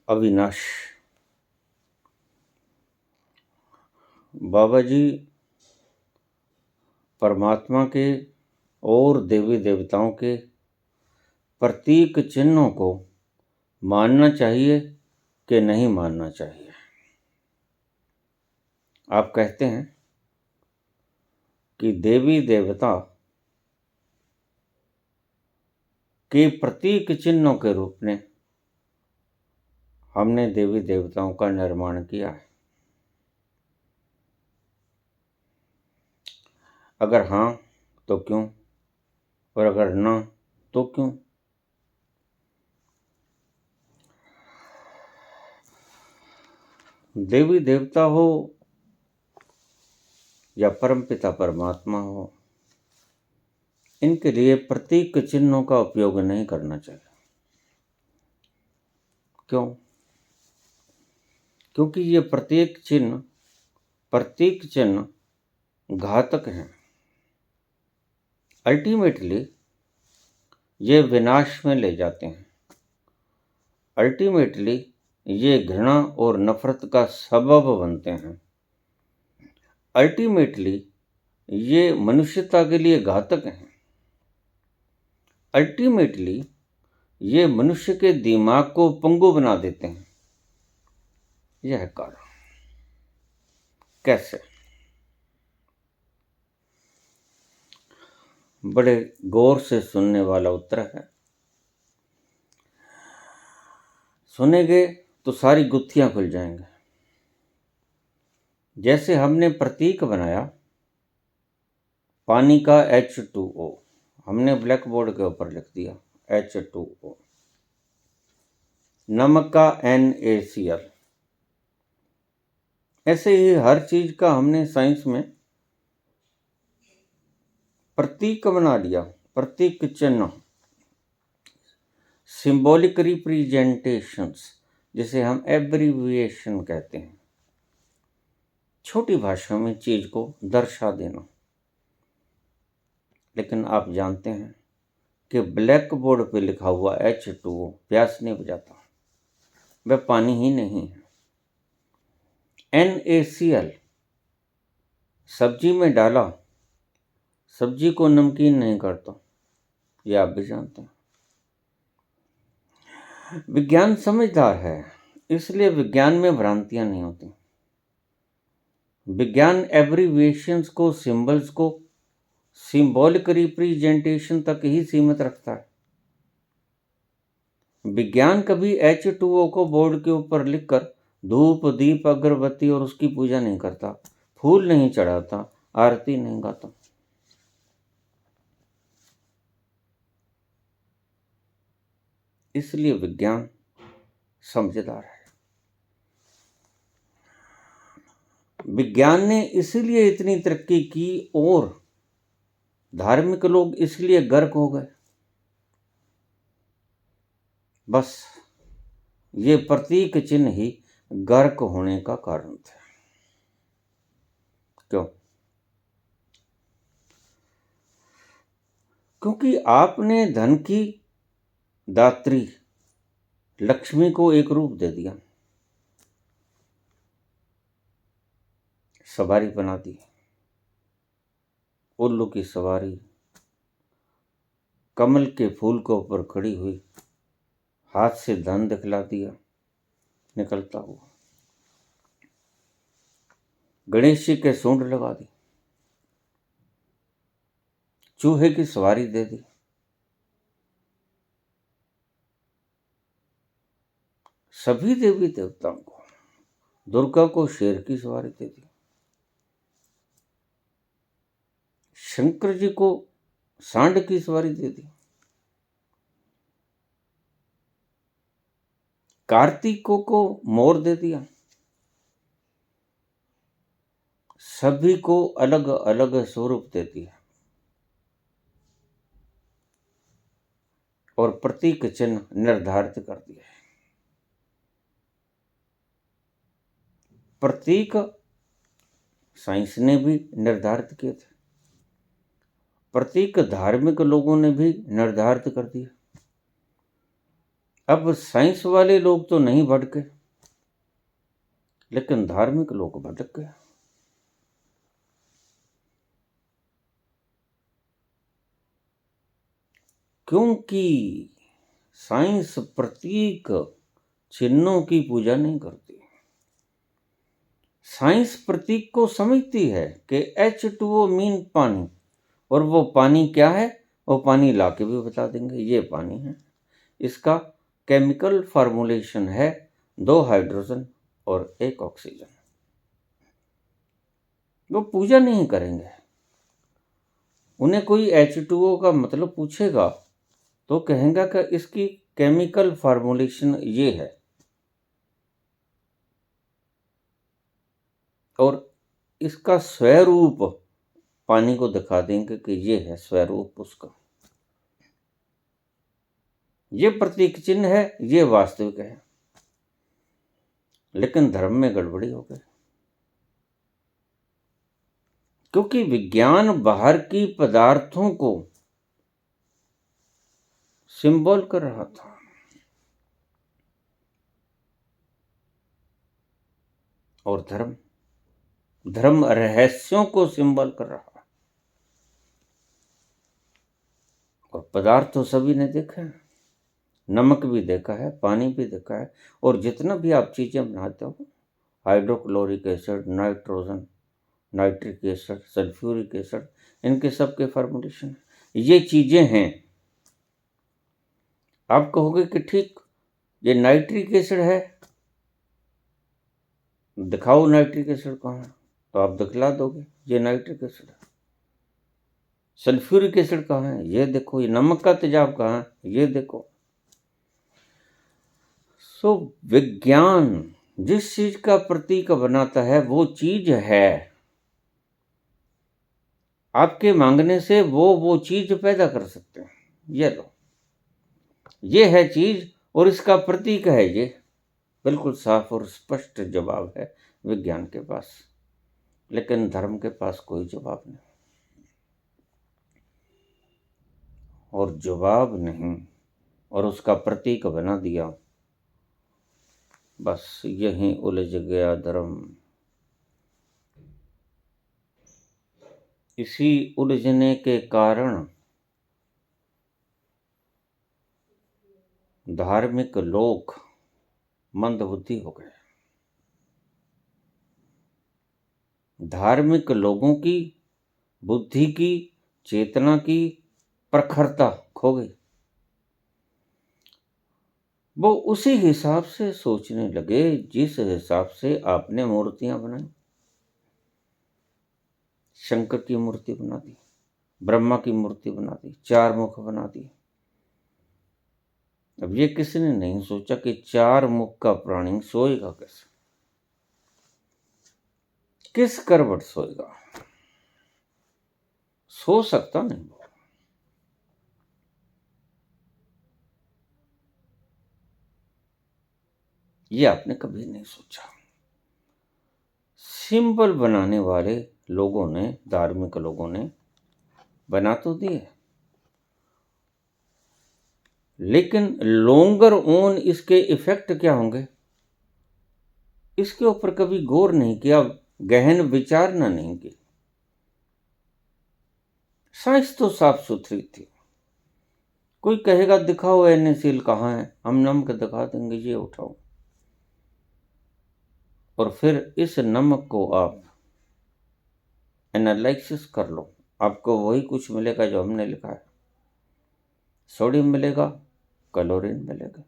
अविनाश। बाबा जी परमात्मा के और देवी देवताओं के प्रतीक चिन्हों को मानना चाहिए कि नहीं मानना चाहिए? आप कहते हैं कि देवी देवता के प्रतीक चिन्हों के रूप में हमने देवी देवताओं का निर्माण किया है। अगर हाँ तो क्यों, और अगर ना तो क्यों? देवी देवता हो या परमपिता परमात्मा हो, इनके लिए प्रतीक चिन्हों का उपयोग नहीं करना चाहिए। क्यों? क्योंकि ये प्रतीक चिन्ह घातक हैं। अल्टीमेटली ये विनाश में ले जाते हैं। अल्टीमेटली ये घृणा और नफरत का सबब बनते हैं। अल्टीमेटली ये मनुष्यता के लिए घातक हैं। अल्टीमेटली ये मनुष्य के दिमाग को पंगु बना देते हैं। यह है कारण। कैसे? बड़े गौर से सुनने वाला उत्तर है। सुनेंगे तो सारी गुत्थियां खुल जाएंगे। जैसे हमने प्रतीक बनाया पानी का H2O, हमने ब्लैक बोर्ड के ऊपर लिख दिया H2O। नमक का NaCl। ऐसे ही हर चीज का हमने साइंस में प्रतीक बना लिया, प्रतीक चिन्ह, सिंबॉलिक रिप्रेजेंटेशंस, जिसे हम एब्रीविएशन कहते हैं। छोटी भाषा में चीज को दर्शा देना। लेकिन आप जानते हैं कि ब्लैक बोर्ड पे लिखा हुआ H2O प्यास नहीं बुझाता, वह पानी ही नहीं है। NaCl सब्जी में डाला, सब्जी को नमकीन नहीं करता, ये आप भी जानते हैं। विज्ञान समझदार है, इसलिए विज्ञान में भ्रांतियां नहीं होती। विज्ञान एब्रीविएशंस को, सिंबल्स को सिंबॉलिक रिप्रेजेंटेशन तक ही सीमित रखता है। विज्ञान कभी H2O को बोर्ड के ऊपर लिखकर धूप दीप अगरबत्ती और उसकी पूजा नहीं करता, फूल नहीं चढ़ाता, आरती नहीं गाता। इसलिए विज्ञान समझदार है। विज्ञान ने इसीलिए इतनी तरक्की की और धार्मिक लोग इसलिए गर्क हो गए। बस ये प्रतीक चिन्ह ही गर्क होने का कारण थे। क्यों? क्योंकि आपने धन की दात्री लक्ष्मी को एक रूप दे दिया, सवारी बना दी, उल्लू की सवारी, कमल के फूल के ऊपर खड़ी हुई, हाथ से धन दिखला दिया निकलता हुआ, गणेश जी के सूंड लगा दी, चूहे की सवारी दे दी, सभी देवी देवताओं को, दुर्गा को शेर की सवारी दे दी, शंकर जी को सांड की सवारी दे दी, कार्तिकों को मोर दे दिया। सभी को अलग अलग स्वरूप दे दिया और प्रतीक चिन्ह निर्धारित कर दिया। प्रतीक साइंस ने भी निर्धारित किए थे, प्रतीक धार्मिक लोगों ने भी निर्धारित कर दिया। अब साइंस वाले लोग तो नहीं भटके, लेकिन धार्मिक लोग भटक गए। क्योंकि साइंस प्रतीक चिन्हों की पूजा नहीं करती। साइंस प्रतीक को समझती है कि H2O मीन पानी, और वो पानी क्या है वो पानी ला के भी बता देंगे ये पानी है। इसका केमिकल फार्मूलेशन है 2 हाइड्रोजन और 1 ऑक्सीजन। वो पूजा नहीं करेंगे। उन्हें कोई H2O का मतलब पूछेगा तो कहेंगे कि इसकी केमिकल फार्मूलेशन ये है, और इसका स्वरूप पानी को दिखा देंगे कि ये है स्वरूप उसका, ये प्रतीक चिन्ह है, ये वास्तविक है। लेकिन धर्म में गड़बड़ी हो गई, क्योंकि विज्ञान बाहर की पदार्थों को सिंबल कर रहा था, और धर्म रहस्यों को सिंबल कर रहा। और पदार्थ तो सभी ने देखा है, नमक भी देखा है, पानी भी देखा है, और जितना भी आप चीज़ें बनाते हो, hydrochloric acid, nitrogen, nitric acid, sulphuric acid, इनके सब के फार्मूलेशन ये चीज़ें हैं। आप कहोगे कि ठीक ये नाइट्रिक एसिड है, दिखाओ नाइट्रिक एसिड कहाँ है, तो आप दिखला दोगे ये नाइट्रिक एसिड है। सल्फ्यूरिक एसिड कहाँ है, ये देखो। ये नमक का तेजाब कहाँ है, ये देखो। सो विज्ञान जिस चीज का प्रतीक बनाता है वो चीज है, आपके मांगने से वो चीज पैदा कर सकते हैं। ये लो, ये है चीज और इसका प्रतीक है ये। बिल्कुल साफ और स्पष्ट जवाब है विज्ञान के पास, लेकिन धर्म के पास कोई जवाब नहीं। और जवाब नहीं और उसका प्रतीक बना दिया, बस यहीं उलझ गया धर्म। इसी उलझने के कारण धार्मिक लोग मंदबुद्धि हो गए। धार्मिक लोगों की बुद्धि की, चेतना की प्रखरता खो गई। वो उसी हिसाब से सोचने लगे जिस हिसाब से आपने मूर्तियां बनाई। शंकर की मूर्ति बना दी, ब्रह्मा की मूर्ति बना दी, 4 मुख बना दिए। अब ये किसी ने नहीं सोचा कि 4 मुख का प्राणी सोएगा कैसे, किस करवट सोएगा। सो सकता नहीं वो। ये आपने कभी नहीं सोचा। सिंबल बनाने वाले लोगों ने, धार्मिक लोगों ने बना तो दिए, लेकिन लॉन्गर ऑन इसके इफेक्ट क्या होंगे इसके ऊपर कभी गौर नहीं किया, गहन विचारना नहीं की। साइंस तो साफ सुथरी थी। कोई कहेगा दिखाओ NaCl कहाँ है, हम नमक दिखा देंगे, ये उठाओ, और फिर इस नमक को आप एनालिसिस कर लो, आपको वही कुछ मिलेगा जो हमने लिखा है। सोडियम मिलेगा, क्लोरीन मिलेगा।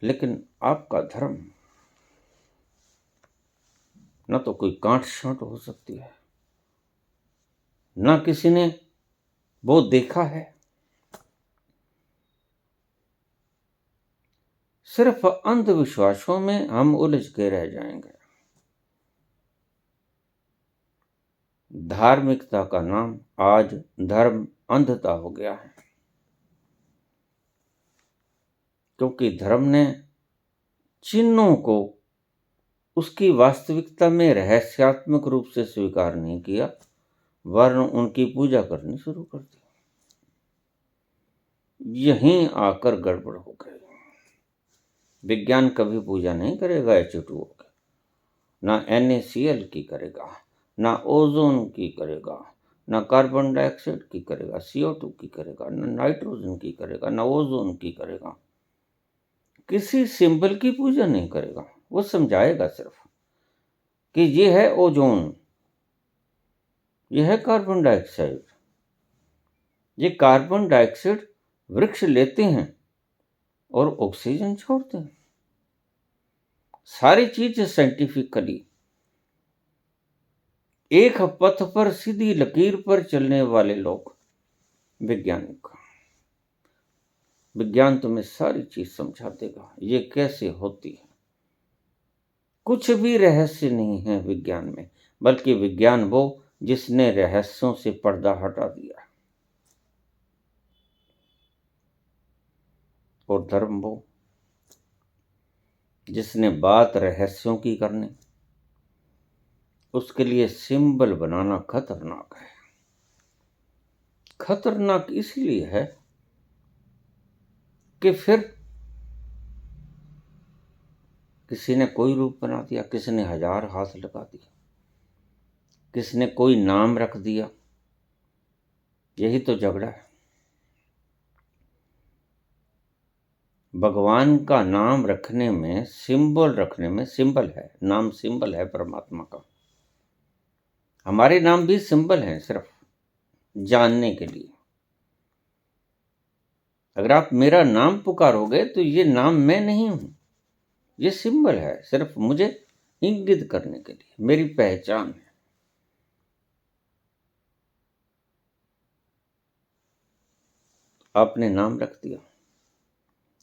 लेकिन आपका धर्म न तो कोई कांट छांट हो सकती है, न किसी ने वो देखा है। सिर्फ अंधविश्वासों में हम उलझ के रह जाएंगे। धार्मिकता का नाम आज धर्म अंधता हो गया है, क्योंकि धर्म ने चिन्हों को उसकी वास्तविकता में रहस्यात्मक रूप से स्वीकार नहीं किया, वरन उनकी पूजा करनी शुरू कर दी। यहीं आकर गड़बड़ हो गई। विज्ञान कभी पूजा नहीं करेगा H2O की, ना NaCl की करेगा, ना ओजोन की करेगा, ना कार्बन डाइऑक्साइड की करेगा, CO2 की करेगा, ना नाइट्रोजन की करेगा, ना ओजोन की करेगा। किसी सिंबल की पूजा नहीं करेगा। वो समझाएगा सिर्फ कि ये है ओजोन, ये है कार्बन डाइऑक्साइड। ये कार्बन डाइऑक्साइड वृक्ष लेते हैं और ऑक्सीजन छोड़ते हैं। सारी चीज साइंटिफिकली एक पथ पर सीधी लकीर पर चलने वाले लोग वैज्ञानिक। विज्ञान तुम्हें सारी चीज समझा देगा ये कैसे होती है। कुछ भी रहस्य नहीं है विज्ञान में, बल्कि विज्ञान वो जिसने रहस्यों से पर्दा हटा दिया, और धर्म वो जिसने बात रहस्यों की करनी। उसके लिए सिंबल बनाना खतरनाक है। खतरनाक इसलिए है कि फिर किसी ने कोई रूप बना दिया, किसी ने 1000 हाथ लगा दिया, किसी ने कोई नाम रख दिया। यही तो झगड़ा है। भगवान का नाम रखने में, सिंबल रखने में, सिंबल है, नाम सिंबल है परमात्मा का। हमारे नाम भी सिंबल हैं, सिर्फ जानने के लिए। अगर आप मेरा नाम पुकारोगे तो ये नाम मैं नहीं हूं, ये सिंबल है, सिर्फ मुझे इंगित करने के लिए, मेरी पहचान है। आपने नाम रख दिया,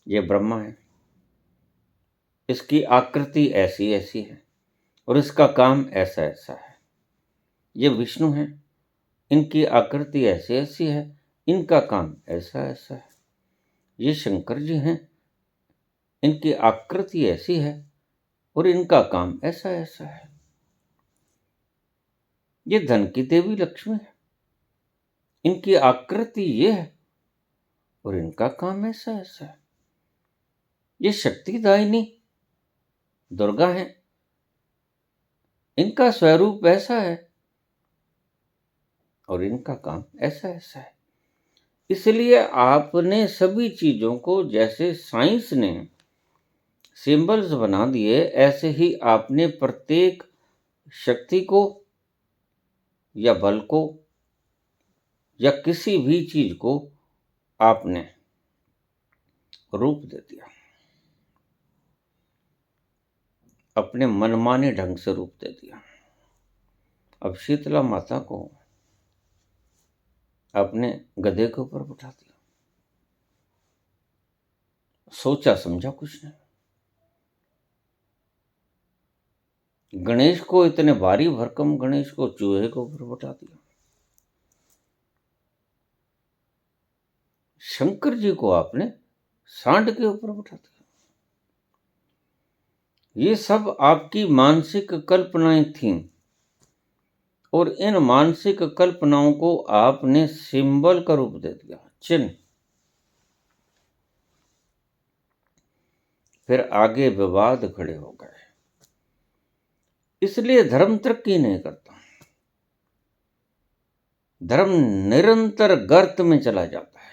ये ब्रह्मा है, इसकी आकृति ऐसी ऐसी है और इसका काम ऐसा ऐसा है। ये विष्णु है, इनकी आकृति ऐसी ऐसी है, इनका काम ऐसा ऐसा है। ये शंकर जी हैं, इनकी आकृति ऐसी है और इनका काम ऐसा ऐसा है। ये धन की देवी लक्ष्मी है, इनकी आकृति ये है और इनका काम ऐसा ऐसा है। ये शक्तिदायिनी दुर्गा है, इनका स्वरूप ऐसा है और इनका काम ऐसा ऐसा है। इसलिए आपने सभी चीजों को, जैसे साइंस ने सिंबल्स बना दिए, ऐसे ही आपने प्रत्येक शक्ति को या बल को या किसी भी चीज को आपने रूप दे दिया, अपने मनमाने ढंग से रूप दे दिया। अब शीतला माता को अपने गधे के ऊपर बिठा दिया, सोचा समझा कुछ नहीं। गणेश को, इतने भारी भरकम गणेश को चूहे के ऊपर बिठा दिया। शंकर जी को आपने सांड के ऊपर बिठा दिया। ये सब आपकी मानसिक कल्पनाएं थीं और इन मानसिक कल्पनाओं को आपने सिंबल का रूप दे दिया, चिन्ह। फिर आगे विवाद खड़े हो गए। इसलिए धर्म तरक्की नहीं करता, धर्म निरंतर गर्त में चला जाता है।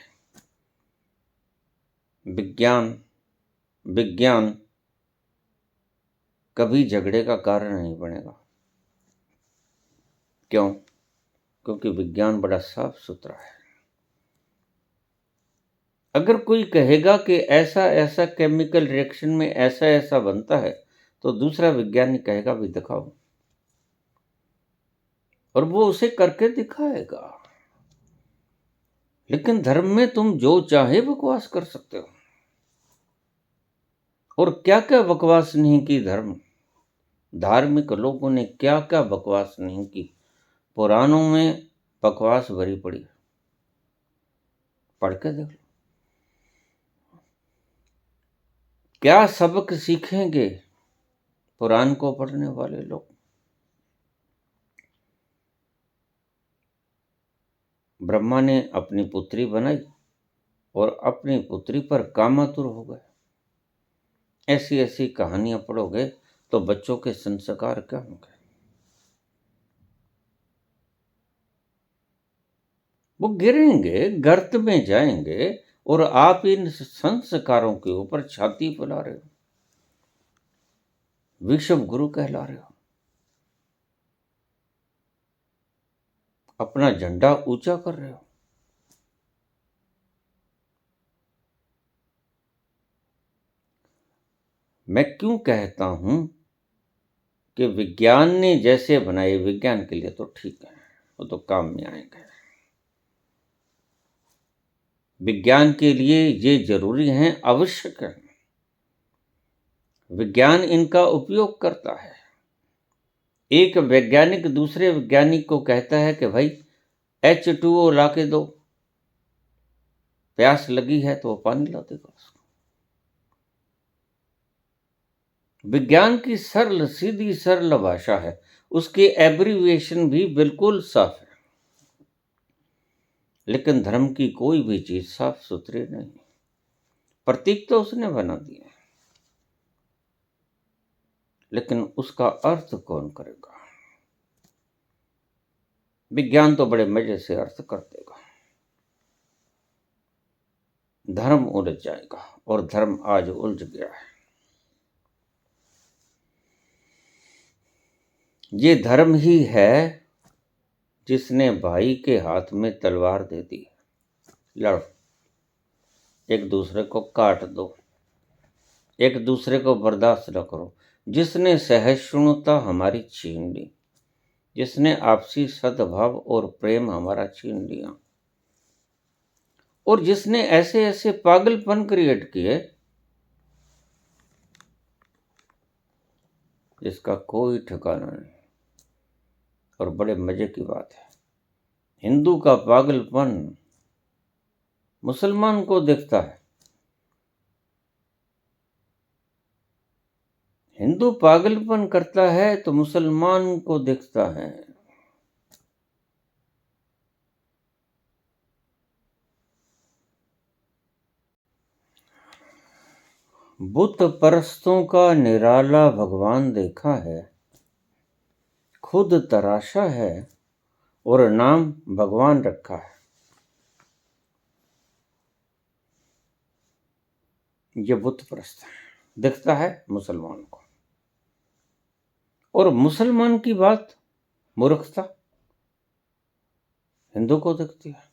विज्ञान कभी झगड़े का कारण नहीं बनेगा। क्यों? क्योंकि विज्ञान बड़ा साफ सुथरा है। अगर कोई कहेगा कि ऐसा ऐसा केमिकल रिएक्शन में ऐसा ऐसा बनता है, तो दूसरा विज्ञानी कहेगा भी दिखाओ, और वो उसे करके दिखाएगा। लेकिन धर्म में तुम जो चाहे बकवास कर सकते हो, और क्या क्या बकवास नहीं की धार्मिक लोगों ने क्या क्या बकवास नहीं की। पुराणों में बकवास भरी पड़ी, पढ़ के देख लो। क्या सबक सीखेंगे पुराण को पढ़ने वाले लोग? ब्रह्मा ने अपनी पुत्री बनाई, और अपनी पुत्री पर कामातुर हो गए। ऐसी ऐसी कहानियां पढ़ोगे तो बच्चों के संस्कार क्या होंगे? वो गिरेंगे, गर्त में जाएंगे, और आप इन संस्कारों के ऊपर छाती फैला रहे हो, विश्व गुरु कहला रहे हो, अपना झंडा ऊंचा कर रहे हो। मैं क्यों कहता हूं कि विज्ञान ने जैसे बनाए, विज्ञान के लिए तो ठीक है, वो तो काम में आएंगे। विज्ञान के लिए ये जरूरी है, आवश्यक है। विज्ञान इनका उपयोग करता है। एक वैज्ञानिक दूसरे वैज्ञानिक को कहता है कि भाई H2O ला के दो, प्यास लगी है तो वो पानी ला देगा उसको। विज्ञान की सरल सीधी सरल भाषा है, उसके एब्रीविएशन भी बिल्कुल साफ है। लेकिन धर्म की कोई भी चीज साफ सुथरी नहीं, प्रतीक तो उसने बना दिए, लेकिन उसका अर्थ कौन करेगा? विज्ञान तो बड़े मजे से अर्थ कर देगा, धर्म उलझ जाएगा, और धर्म आज उलझ गया है। ये धर्म ही है जिसने भाई के हाथ में तलवार दे दी, लड़ो, एक दूसरे को काट दो, एक दूसरे को बर्दाश्त न करो। जिसने सहिष्णुता हमारी छीन ली, जिसने आपसी सद्भाव और प्रेम हमारा छीन लिया, और जिसने ऐसे ऐसे पागलपन क्रिएट किए जिसका कोई ठिकाना नहीं। और बड़े मजे की बात है, हिंदू का पागलपन मुसलमान को दिखता है, हिंदू पागलपन करता है तो मुसलमान को दिखता है। बुत परस्तों का निराला भगवान देखा है, खुद तराशा है और नाम भगवान रखा है। ये बुत परस्त दिखता है मुसलमान को, और मुसलमान की बात मूर्खता हिंदू को दिखती है।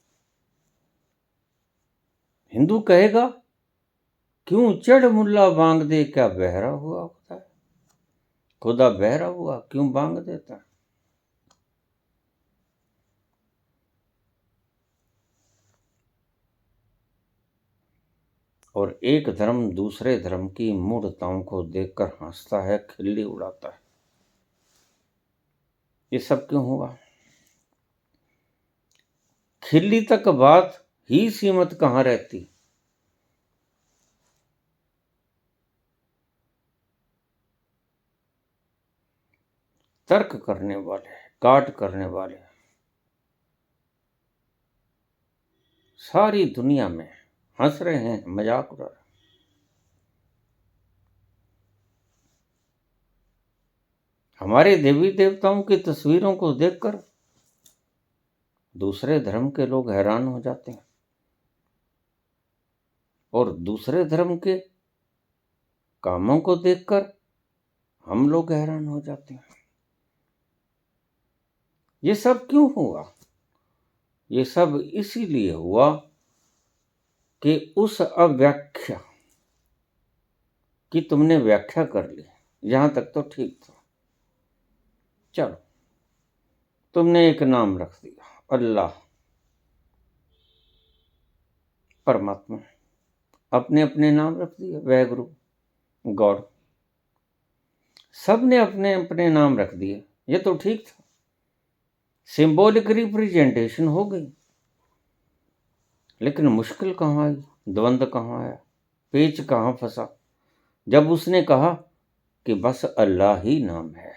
हिंदू कहेगा क्यों चढ़ मुल्ला बांग दे, क्या बहरा हुआ होता है? खुदा बहरा हुआ क्यों बांग देता है? और एक धर्म दूसरे धर्म की मूढ़ताओं को देखकर हंसता है, खिल्ली उड़ाता है। ये सब क्यों हुआ? खिल्ली तक बात ही सीमित कहां रहती। तर्क करने वाले, काट करने वाले सारी दुनिया में हंस रहे हैं, मजाक उड़ा रहे हैं। हमारे देवी देवताओं की तस्वीरों को देखकर दूसरे धर्म के लोग हैरान हो जाते हैं, और दूसरे धर्म के कामों को देखकर हम लोग हैरान हो जाते हैं। ये सब क्यों हुआ? ये सब इसीलिए हुआ कि उस अव्याख्या की तुमने व्याख्या कर ली। यहां तक तो ठीक था, चलो तुमने एक नाम रख दिया, अल्लाह, परमात्मा, अपने अपने नाम रख दिए, वाहेगुरु, गॉड, सब ने अपने अपने नाम रख दिए। ये तो ठीक था, सिंबॉलिक रिप्रेजेंटेशन हो गई। लेकिन मुश्किल कहाँ आई, द्वंद्व कहाँ आया, पेच कहाँ फंसा? जब उसने कहा कि बस अल्लाह ही नाम है।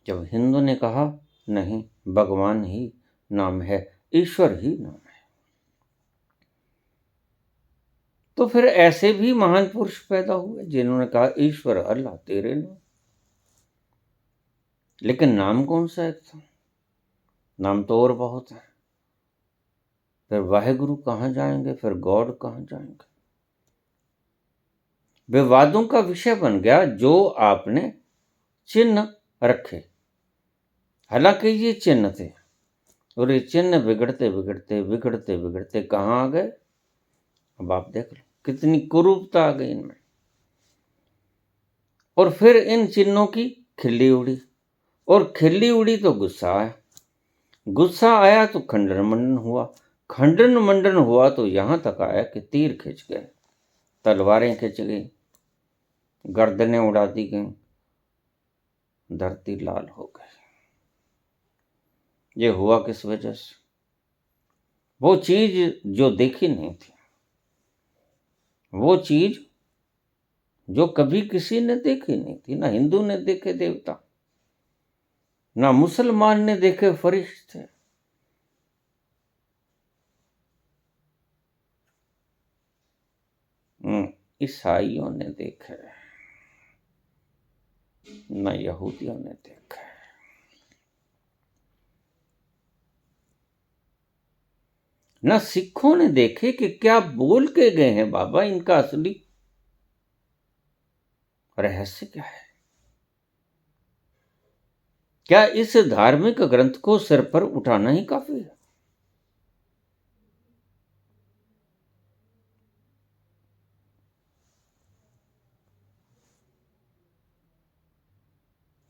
जब हिंदू ने कहा नहीं, भगवान ही नाम है, ईश्वर ही नाम है। तो फिर ऐसे भी महान पुरुष पैदा हुए जिन्होंने कहा ईश्वर अल्लाह तेरे नाम, लेकिन नाम कौन सा एक था? नाम तो और बहुत है। फिर वाहेगुरु कहाँ जाएंगे, फिर गॉड कहाँ जाएंगे? विवादों का विषय बन गया जो आपने चिन्ह रखे। हालांकि ये चिन्ह थे, और ये चिन्ह बिगड़ते बिगड़ते बिगड़ते बिगड़ते कहाँ आ गए? अब आप देख लो कितनी कुरूपता आ गई इनमें। और फिर इन चिन्हों की खिल्ली उड़ी, और खिल्ली उड़ी तो गुस्सा आया, गुस्सा आया तो खंडन मंडन हुआ, खंडन मंडन हुआ तो यहां तक आया कि तीर खिंच गए, तलवारें खिंच गई, गर्दनें उड़ा दी गई, धरती लाल हो गई। ये हुआ किस वजह से? वो चीज जो देखी नहीं थी, वो चीज जो कभी किसी ने देखी नहीं थी। ना हिंदू ने देखे देवता, ना मुसलमान ने देखे फरिश्ते, ईसाइयों ने देखे, ना यहूदियों ने देखा, ना सिखों ने देखे कि क्या बोल के गए हैं बाबा, इनका असली रहस्य क्या है। क्या इस धार्मिक ग्रंथ को सिर पर उठाना ही काफी है?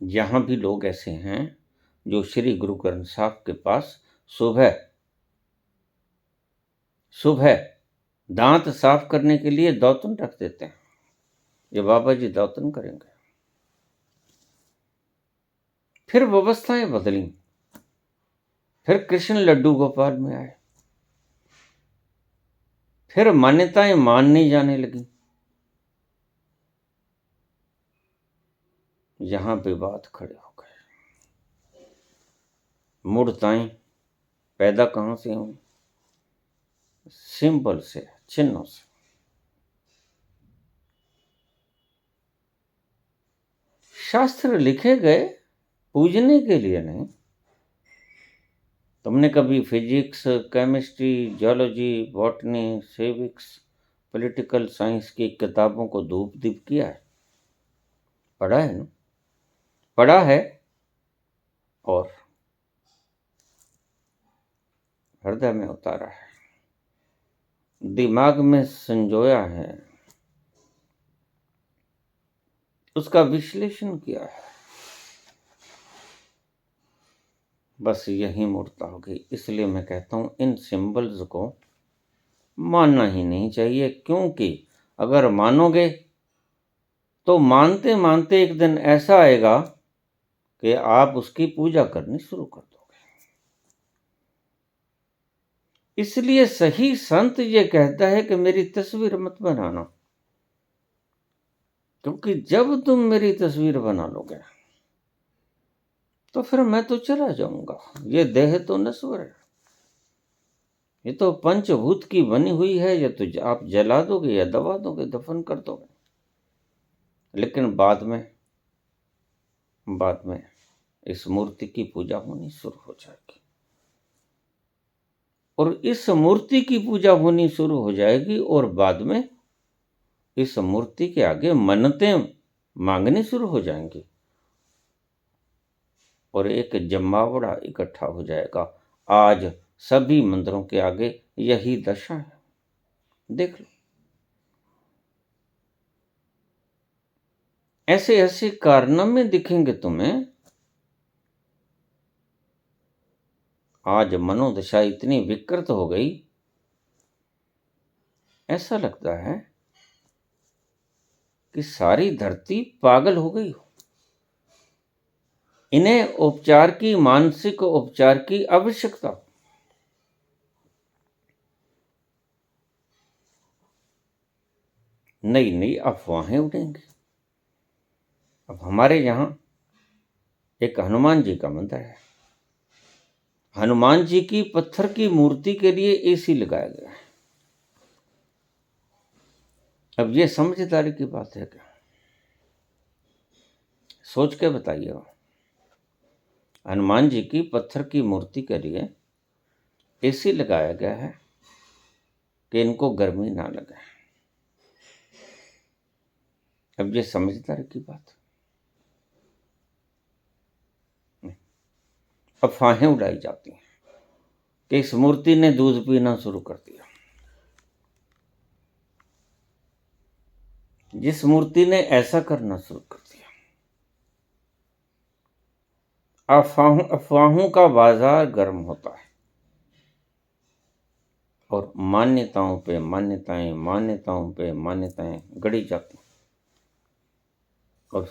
यहां भी लोग ऐसे हैं जो श्री गुरु ग्रंथ साहब के पास सुबह सुबह दांत साफ करने के लिए दौतन रख देते हैं। ये बाबा जी दौतन करेंगे। फिर व्यवस्थाएं बदली, फिर कृष्ण लड्डू गोपाल में आए, फिर मान्यताएं माननी जाने लगी। यहां विवाद खड़े हो गए। मूर्ताएं पैदा कहां से हुई? सिंबल से, चिन्हों से। शास्त्र लिखे गए पूजने के लिए नहीं। तुमने कभी physics, chemistry, geology, botany, civics, political science की किताबों को धूप दीप किया है? पढ़ा है ना? पढ़ा है और हृदय में उतारा है, दिमाग में संजोया है, उसका विश्लेषण किया है। बस यही मूर्ता होगी। इसलिए मैं कहता हूं इन सिंबल्स को मानना ही नहीं चाहिए, क्योंकि अगर मानोगे तो मानते मानते एक दिन ऐसा आएगा कि आप उसकी पूजा करनी शुरू कर दोगे। इसलिए सही संत ये कहता है कि मेरी तस्वीर मत बनाना, क्योंकि जब तुम मेरी तस्वीर बना लोगे तो फिर मैं तो चला जाऊंगा। ये देह तो नश्वर है, ये तो पंचभूत की बनी हुई है। या तो आप जला दोगे या दबा दोगे, दफन कर दोगे। लेकिन बाद में इस मूर्ति की पूजा होनी शुरू हो जाएगी, और इस मूर्ति की पूजा होनी शुरू हो जाएगी, और बाद में इस मूर्ति के आगे मन्नतें मांगनी शुरू हो जाएंगी, और एक जमावड़ा इकट्ठा हो जाएगा। आज सभी मंदिरों के आगे यही दशा है, देख लो। ऐसे ऐसे कारनामे दिखेंगे तुम्हें। आज मनोदशा इतनी विकृत हो गई, ऐसा लगता है कि सारी धरती पागल हो गई हो। इन्हें उपचार की, मानसिक उपचार की आवश्यकता। नई नई अफवाहें उड़ेंगी। अब हमारे यहां एक हनुमान जी का मंदिर है। हनुमान जी की पत्थर की मूर्ति के लिए एसी लगाया गया है। अब ये समझदारी की बात है क्या? सोच के बताइए। हनुमान जी की पत्थर की मूर्ति के लिए एसी लगाया गया है कि इनको गर्मी ना लगे। अब ये समझदारी की बात नहीं। अफवाहें उड़ाई जाती हैं कि इस मूर्ति ने दूध पीना शुरू कर दिया। जिस मूर्ति ने ऐसा करना शुरू कर दिया, अफवाहों का बाजार गर्म होता है और मान्यताओं पे मान्यताएं, मान्यताओं पे मान्यताएं गढ़ी जाती हैं। और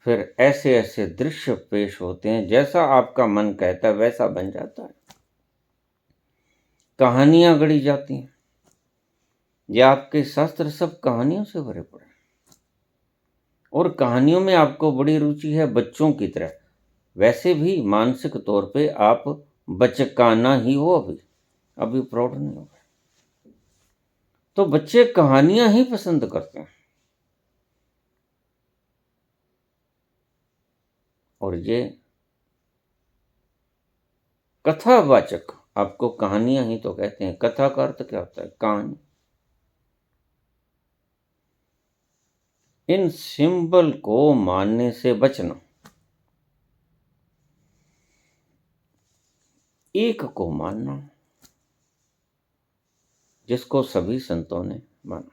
फिर ऐसे ऐसे दृश्य पेश होते हैं, जैसा आपका मन कहता है वैसा बन जाता है। कहानियां गढ़ी जाती हैं। ये आपके शास्त्र सब कहानियों से भरे पड़े हैं और कहानियों में आपको बड़ी रुचि है, बच्चों की तरह। वैसे भी मानसिक तौर पे आप बचकाना ही हो, अभी प्रौढ़ नहीं हो गए। तो बच्चे कहानियां ही पसंद करते हैं और ये कथावाचक आपको कहानियां ही तो कहते हैं। कथा का अर्थ क्या होता है? कहानी। इन सिंबल को मानने से बचना। एक को मानना जिसको सभी संतों ने माना।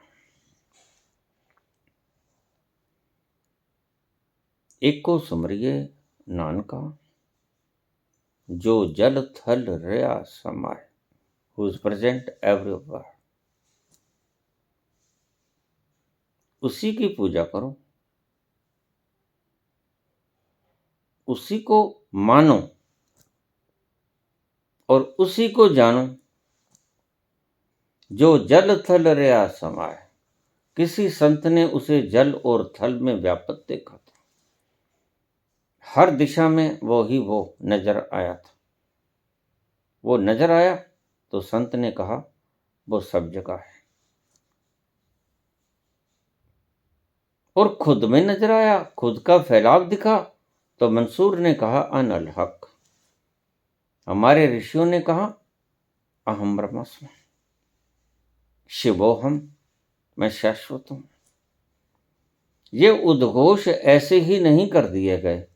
एक को सुमरिए नानका, जो जल थल रया समाए, हु इज प्रेजेंट एवरीवेयर। उसी की पूजा करो, उसी को मानो और उसी को जानो, जो जल थल रया समाए। किसी संत ने उसे जल और थल में व्याप्त देखा था। हर दिशा में वो नजर आया था। वो नजर आया तो संत ने कहा वो सब जगह है। और खुद में नजर आया, खुद का फैलाव दिखा तो मंसूर ने कहा अन अल हक। हमारे ऋषियों ने कहा अहम ब्रह्मास्मि, शिवोहम, मैं शाश्वत हूं। ये उद्घोष ऐसे ही नहीं कर दिए गए,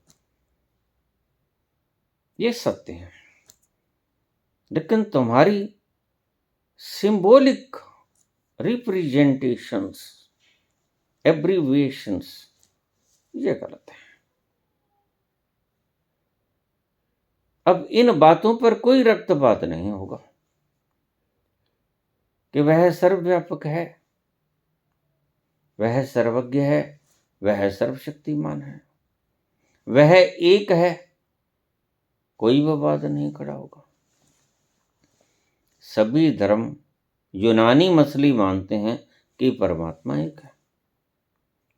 ये सत्य है। लेकिन तुम्हारी सिंबॉलिक रिप्रेजेंटेशंस, एब्रीविएशंस, ये गलत है। अब इन बातों पर कोई रक्तपात नहीं होगा कि वह सर्वव्यापक है, वह सर्वज्ञ है, वह सर्वशक्तिमान है, वह एक है। कोई विवाद नहीं खड़ा होगा। सभी धर्म यूनानी मछली मानते हैं कि परमात्मा एक है,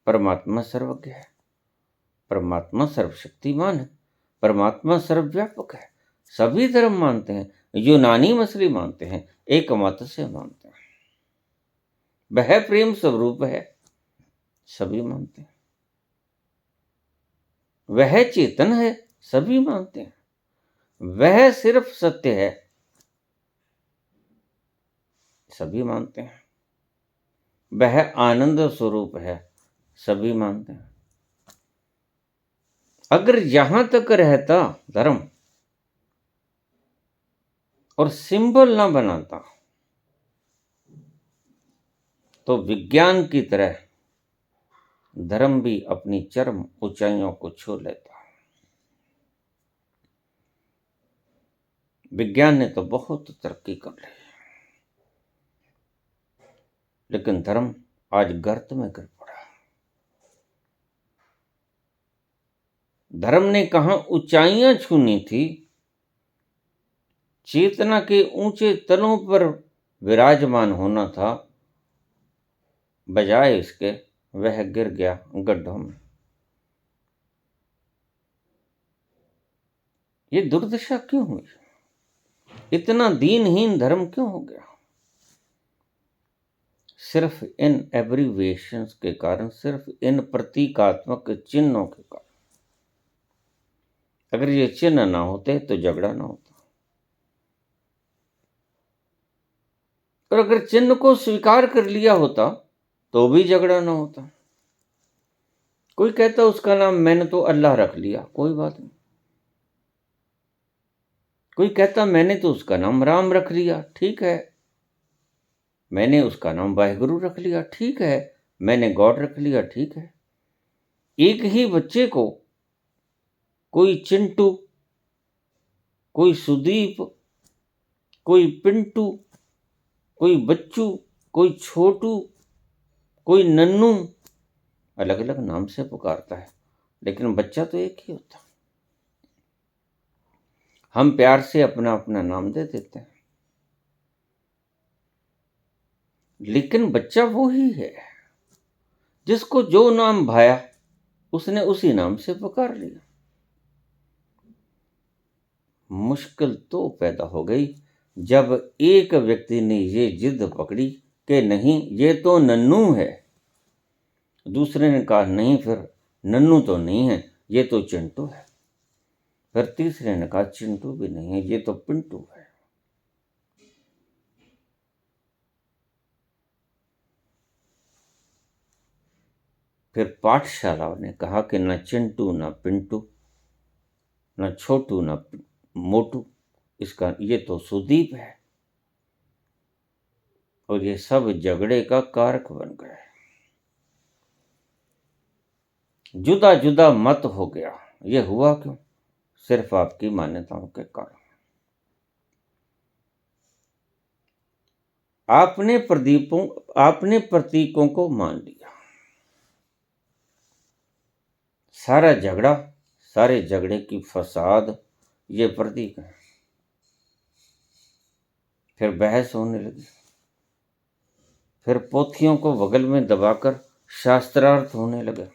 परमात्मा सर्वज्ञ है, परमात्मा सर्वशक्तिमान है, परमात्मा सर्वव्यापक है। सभी धर्म मानते हैं, यूनानी मछली मानते हैं, एक मत से मानते हैं। वह प्रेम स्वरूप है, सभी मानते हैं। वह चेतन है, सभी मानते हैं। वह सिर्फ सत्य है, सभी मानते हैं। वह आनंद स्वरूप है, सभी मानते हैं। अगर यहां तक रहता धर्म और सिंबल ना बनाता तो विज्ञान की तरह धर्म भी अपनी चरम ऊंचाइयों को छू लेता। विज्ञान ने तो बहुत तरक्की कर ली, लेकिन धर्म आज गर्त में गिर पड़ा। धर्म ने कहां ऊंचाइयां छूनी थी, चेतना के ऊंचे तलों पर विराजमान होना था, बजाय इसके वह गिर गया गड्ढों में। ये दुर्दशा क्यों हुई? इतना दीनहीन धर्म क्यों हो गया? सिर्फ इन एब्रीविएशंस के कारण, सिर्फ इन प्रतीकात्मक चिन्हों के कारण। अगर ये चिन्ह ना होते तो झगड़ा ना होता, और अगर चिन्ह को स्वीकार कर लिया होता तो भी झगड़ा ना होता। कोई कहता उसका नाम मैंने तो अल्लाह रख लिया, कोई बात नहीं। कोई कहता मैंने तो उसका नाम राम रख लिया, ठीक है। मैंने उसका नाम वाहेगुरु रख लिया, ठीक है। मैंने गॉड रख लिया, ठीक है। एक ही बच्चे को कोई चिंटू, कोई सुदीप, कोई पिंटू, कोई बच्चू, कोई छोटू, कोई नन्नू, अलग अलग नाम से पुकारता है, लेकिन बच्चा तो एक ही होता। हम प्यार से अपना अपना नाम दे देते हैं, लेकिन बच्चा वो ही है जिसको जो नाम भाया उसने उसी नाम से पुकार लिया। मुश्किल तो पैदा हो गई जब एक व्यक्ति ने ये जिद पकड़ी कि नहीं ये तो नन्नू है, दूसरे ने कहा नहीं फिर नन्नू तो नहीं है, ये तो चिंटू है, फिर तीसरे ने कहा चिंटू भी नहीं है, ये तो पिंटू है। फिर पाठशाला ने कहा कि न चिंटू न पिंटू, न छोटू न मोटू, इसका ये तो सुदीप है, और ये सब झगड़े का कारक बन गए। जुदा जुदा मत हो गया। ये हुआ क्यों? सिर्फ आपकी मान्यताओं के कारण। आपने प्रतीकों को मान लिया। सारे झगड़े की फसाद ये प्रतीक है। फिर बहस होने लगी, फिर पोथियों को बगल में दबाकर शास्त्रार्थ होने लगे,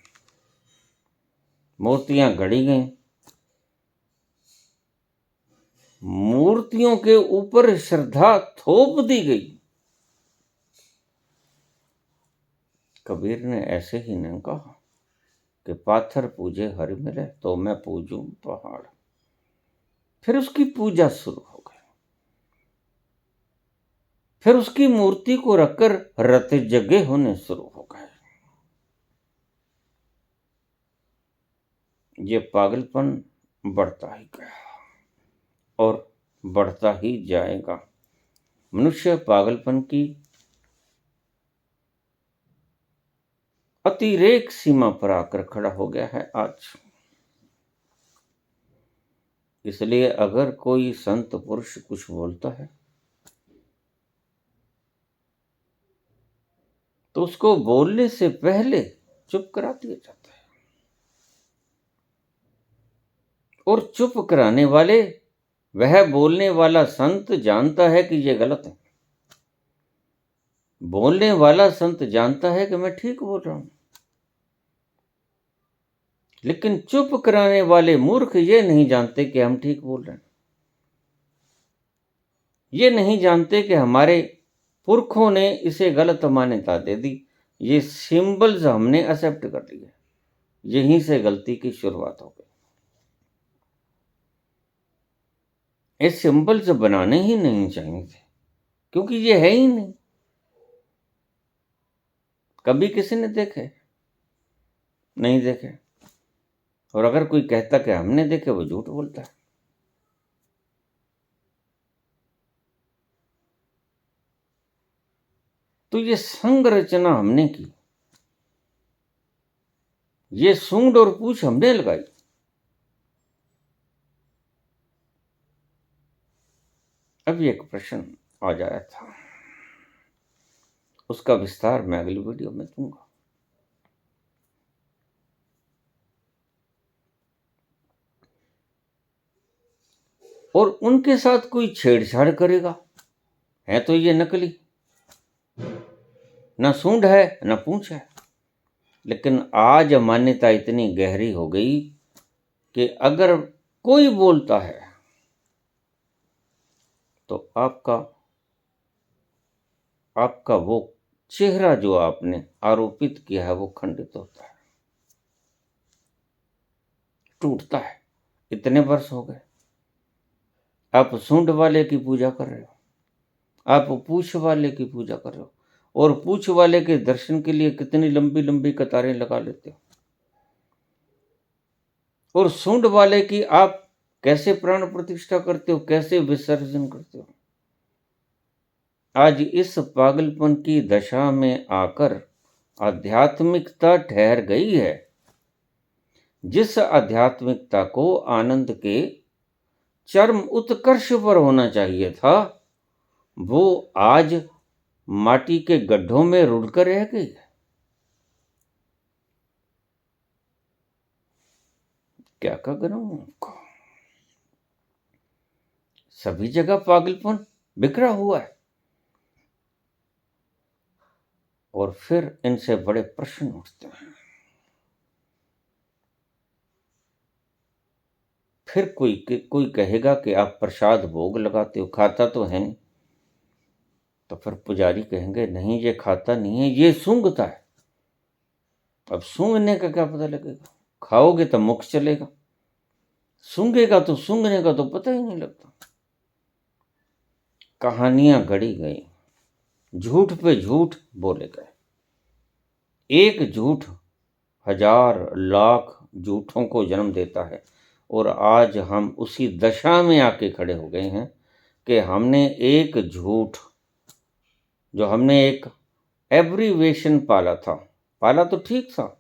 मूर्तियां गढ़ी गईं, मूर्तियों के ऊपर श्रद्धा थोप दी गई। कबीर ने ऐसे ही नहीं कहा कि पाथर पूजे हरि मिले तो मैं पूजूं पहाड़। फिर उसकी पूजा शुरू हो गई, फिर उसकी मूर्ति को रखकर रत जगे होने शुरू हो गए। ये पागलपन बढ़ता ही गया और बढ़ता ही जाएगा। मनुष्य पागलपन की अतिरेक सीमा पर आकर खड़ा हो गया है आज। इसलिए अगर कोई संत पुरुष कुछ बोलता है तो उसको बोलने से पहले चुप करा दिया जाता है, और चुप कराने वाले वह बोलने वाला संत जानता है कि यह गलत है। बोलने वाला संत जानता है कि मैं ठीक बोल रहा हूं, लेकिन चुप कराने वाले मूर्ख ये नहीं जानते कि हम ठीक बोल रहे हैं। ये नहीं जानते कि हमारे पुरखों ने इसे गलत मान्यता दे दी, ये सिंबल्स हमने एक्सेप्ट कर लिए, यहीं से गलती की शुरुआत हो गई। ये सिंबल्स बनाने ही नहीं चाहिए थे, क्योंकि ये है ही नहीं। कभी किसी ने देखे? नहीं देखे। और अगर कोई कहता कि हमने देखे, वो झूठ बोलता है। तो ये संग रचना हमने की, ये सूंड और पूछ हमने लगाई। अभी एक प्रश्न आ जाया था, उसका विस्तार मैं अगली वीडियो में दूंगा। और उनके साथ कोई छेड़छाड़ करेगा, है तो ये नकली, न सूंड है न पूंछ है। लेकिन आज मान्यता इतनी गहरी हो गई कि अगर कोई बोलता है तो आपका वो चेहरा जो आपने आरोपित किया है वो खंडित होता है, टूटता है। इतने वर्ष हो गए, आप सूंड वाले की पूजा कर रहे हो, आप पूछ वाले की पूजा कर रहे हो, और पूछ वाले के दर्शन के लिए कितनी लंबी लंबी कतारें लगा लेते हो, और सूंड वाले की आप कैसे प्राण प्रतिष्ठा करते हो, कैसे विसर्जन करते हो। आज इस पागलपन की दशा में आकर आध्यात्मिकता ठहर गई है। जिस आध्यात्मिकता को आनंद के चरम उत्कर्ष पर होना चाहिए था, वो आज माटी के गड्ढों में रुढ़कर रह गई है। क्या करूं उनको, सभी जगह पागलपन बिखरा हुआ है। और फिर इनसे बड़े प्रश्न उठते हैं। फिर कोई कहेगा कि आप प्रसाद भोग लगाते हो, खाता तो है नहीं। तो फिर पुजारी कहेंगे नहीं, ये खाता नहीं है, ये सूंघता है। अब सूंघने का क्या पता लगेगा, खाओगे तो मुख चलेगा, सूंघेगा तो सूंघने का तो पता ही नहीं लगता। कहानियां गढ़ी गई, झूठ पे झूठ बोले गए। एक झूठ हजार लाख झूठों को जन्म देता है। और आज हम उसी दशा में आके खड़े हो गए हैं कि हमने एक झूठ, जो हमने एक एब्रीवेशन पाला तो ठीक था,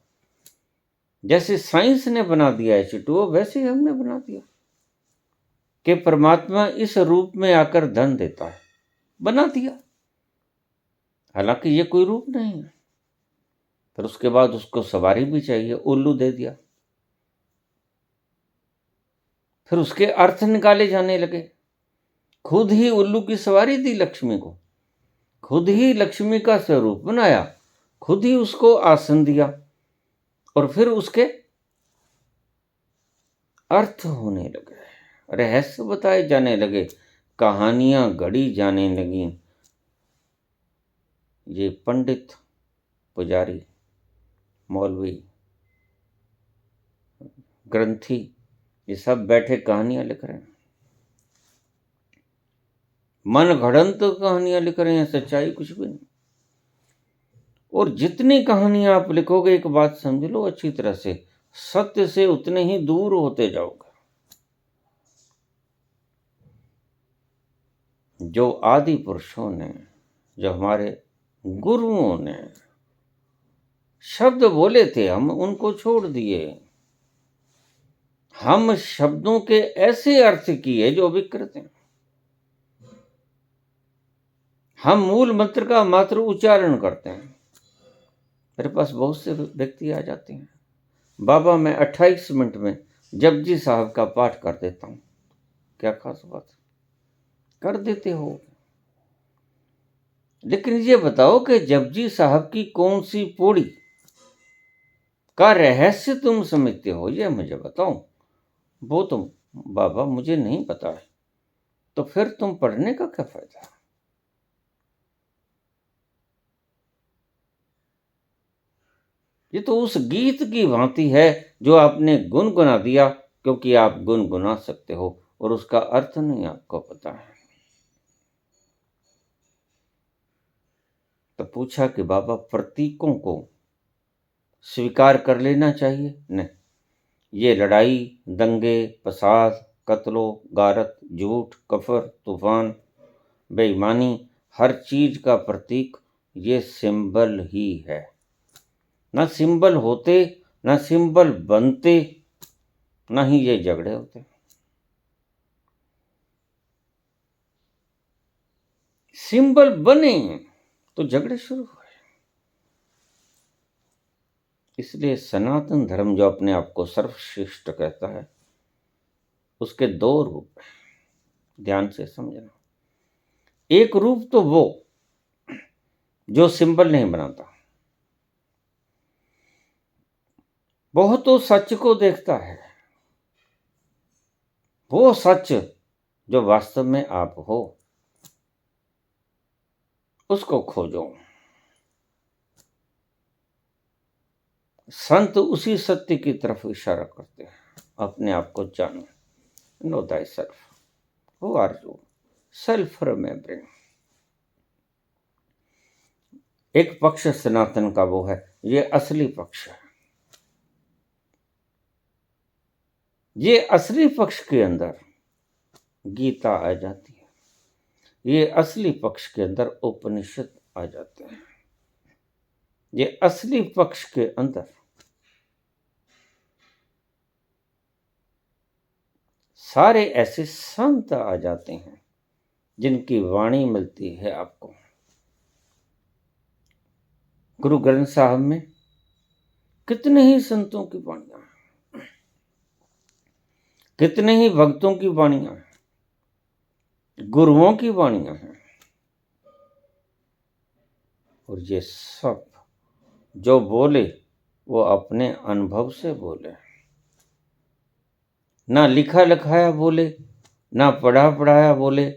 जैसे साइंस ने बना दिया H2O, वैसे ही हमने बना दिया कि परमात्मा इस रूप में आकर धन देता है, बना दिया। हालांकि ये कोई रूप नहीं है। फिर उसके बाद उसको सवारी भी चाहिए, उल्लू दे दिया। फिर उसके अर्थ निकाले जाने लगे। खुद ही उल्लू की सवारी दी लक्ष्मी को, खुद ही लक्ष्मी का स्वरूप बनाया, खुद ही उसको आसन दिया, और फिर उसके अर्थ होने लगे, रहस्य बताए जाने लगे, कहानियां गढ़ी जाने लगी। ये पंडित, पुजारी, मौलवी, ग्रंथी, ये सब बैठे कहानियां लिख रहे हैं, मन घड़ंत कहानियां लिख रहे हैं, सच्चाई कुछ भी नहीं। और जितनी कहानियां आप लिखोगे, एक बात समझ लो अच्छी तरह से, सत्य से उतने ही दूर होते जाओगे। जो आदि पुरुषों ने, जो हमारे गुरुओं ने शब्द बोले थे, हम उनको छोड़ दिए। हम शब्दों के ऐसे अर्थ किए जो विकृत हैं। हम मूल मंत्र का मात्र उच्चारण करते हैं। मेरे पास बहुत से व्यक्ति आ जाते हैं, बाबा मैं 28 मिनट में जपजी साहब का पाठ कर देता हूँ। क्या खास बात, कर देते हो, लेकिन ये बताओ कि जपजी साहब की कौन सी पौड़ी का रहस्य तुम समझते हो, ये मुझे बताओ। वो तुम, बाबा मुझे नहीं पता है। तो फिर तुम पढ़ने का क्या फायदा। ये तो उस गीत की भांति है जो आपने गुनगुना दिया क्योंकि आप गुनगुना सकते हो, और उसका अर्थ नहीं आपको पता है। तो पूछा कि बाबा प्रतीकों को स्वीकार कर लेना चाहिए? नहीं, ये लड़ाई, दंगे, फसाद, कत्लो गारत, झूठ, कफर, तूफान, बेईमानी, हर चीज का प्रतीक ये सिंबल ही है। ना सिंबल होते, ना सिंबल बनते, ना ही ये झगड़े होते। सिंबल बने तो झगड़े शुरू हुए। इसलिए सनातन धर्म जो अपने आप को सर्वश्रेष्ठ कहता है, उसके दो रूप हैं, ध्यान से समझना। एक रूप तो वो जो सिंबल नहीं बनाता, वो तो सच को देखता है। वो सच जो वास्तव में आप हो, उसको खोजो। संत उसी सत्य की तरफ इशारा करते हैं, अपने आप को जानो, know thy self, who are you, self remembering. एक पक्ष सनातन का वो है, ये असली पक्ष है। ये असली पक्ष के अंदर गीता आ जाती है, ये असली पक्ष के अंदर उपनिषद आ जाते हैं, ये असली पक्ष के अंदर सारे ऐसे संत आ जाते हैं जिनकी वाणी मिलती है आपको। गुरु ग्रंथ साहब में कितने ही संतों की वाणियां हैं, कितने ही भक्तों की वाणियां हैं, गुरुओं की वाणियां हैं, और ये सब जो बोले वो अपने अनुभव से बोले, ना लिखा लिखाया बोले, ना पढ़ा पढ़ाया बोले,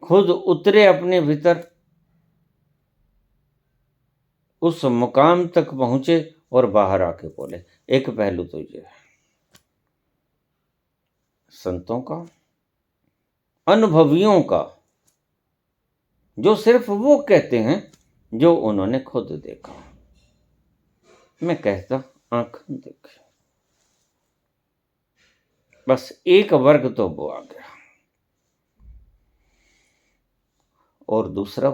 खुद उतरे अपने भीतर, उस मुकाम तक पहुंचे और बाहर आके बोले। एक पहलू तो ये है संतों का, अनुभवियों का, जो सिर्फ वो कहते हैं जो उन्होंने खुद देखा। मैं कहता आंख देखे, बस एक वर्ग तो वो आ गया, और दूसरा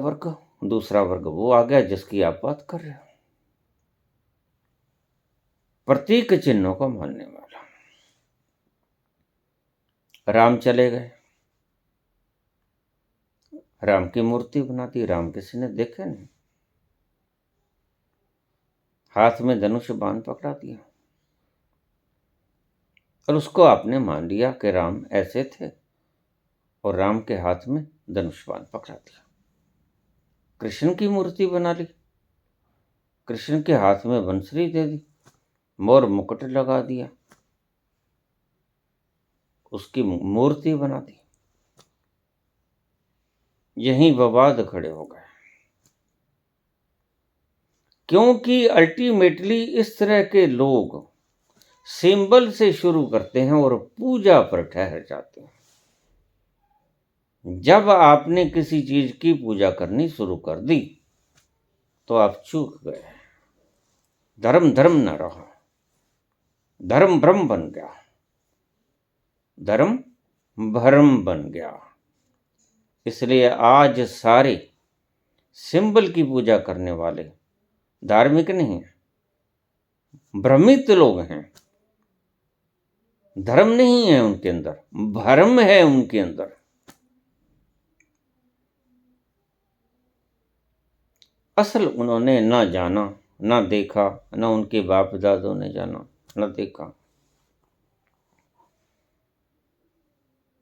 वर्ग वो आ गया जिसकी आप बात कर रहे हो, प्रतीक चिन्हों को मानने वाला। राम चले गए, राम की मूर्ति बना दी, राम किसी ने देखे नहीं, हाथ में धनुष बाण पकड़ा दिया, और उसको आपने मान लिया कि राम ऐसे थे, और राम के हाथ में धनुष बाण पकड़ा दिया। कृष्ण की मूर्ति बना ली, कृष्ण के हाथ में बंसरी दे दी, मोर मुकुट लगा दिया, उसकी मूर्ति बना दी। यहीं विवाद खड़े हो गए, क्योंकि अल्टीमेटली इस तरह के लोग सिंबल से शुरू करते हैं और पूजा पर ठहर जाते हैं। जब आपने किसी चीज की पूजा करनी शुरू कर दी तो आप चूक गए, धर्म धर्म न रहा, धर्म भ्रम बन गया, धर्म भ्रम बन गया। इसलिए आज सारे सिंबल की पूजा करने वाले धार्मिक नहीं हैं, भ्रमित लोग हैं। धर्म नहीं है उनके अंदर, भ्रम है उनके अंदर। असल उन्होंने ना जाना, ना देखा, ना उनके बाप दादों ने जाना, ना देखा।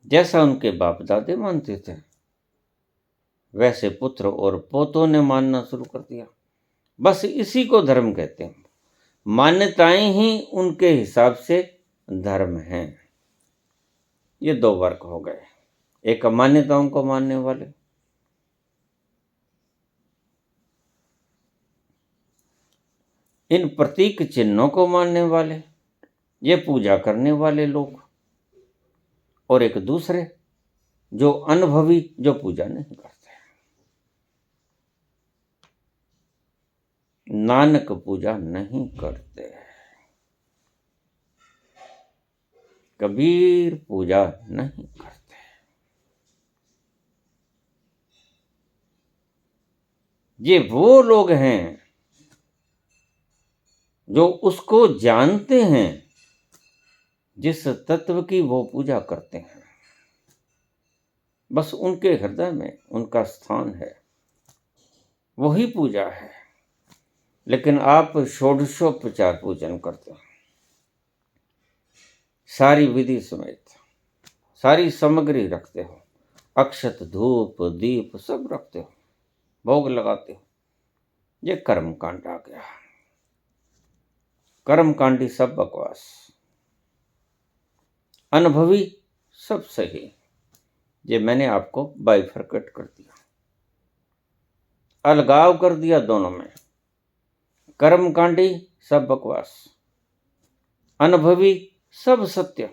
जैसा उनके बाप दादे मानते थे वैसे पुत्र और पोतों ने मानना शुरू कर दिया। बस इसी को धर्म कहते हैं। मान्यताएं ही उनके हिसाब से धर्म हैं। ये दो वर्ग हो गए, एक मान्यताओं को मानने वाले, इन प्रतीक चिन्हों को मानने वाले, ये पूजा करने वाले लोग, और एक दूसरे जो अनुभवी, जो पूजा नहीं करते। नानक पूजा नहीं करते, कबीर पूजा नहीं करते। ये वो लोग हैं जो उसको जानते हैं जिस तत्व की वो पूजा करते हैं। बस उनके हृदय में उनका स्थान है, वही पूजा है। लेकिन आप षोडशोपचार पूजन करते हैं, सारी विधि समेत, सारी सामग्री रखते हो, अक्षत धूप दीप सब रखते हो, भोग लगाते हो। ये कर्म कांड आ गया। कर्म कांडी सब बकवास, अनुभवी सब सही। ये मैंने आपको बाइफरकेट कर दिया, अलगाव कर दिया दोनों में। कर्म कांडी सब बकवास, अनुभवी सब सत्य।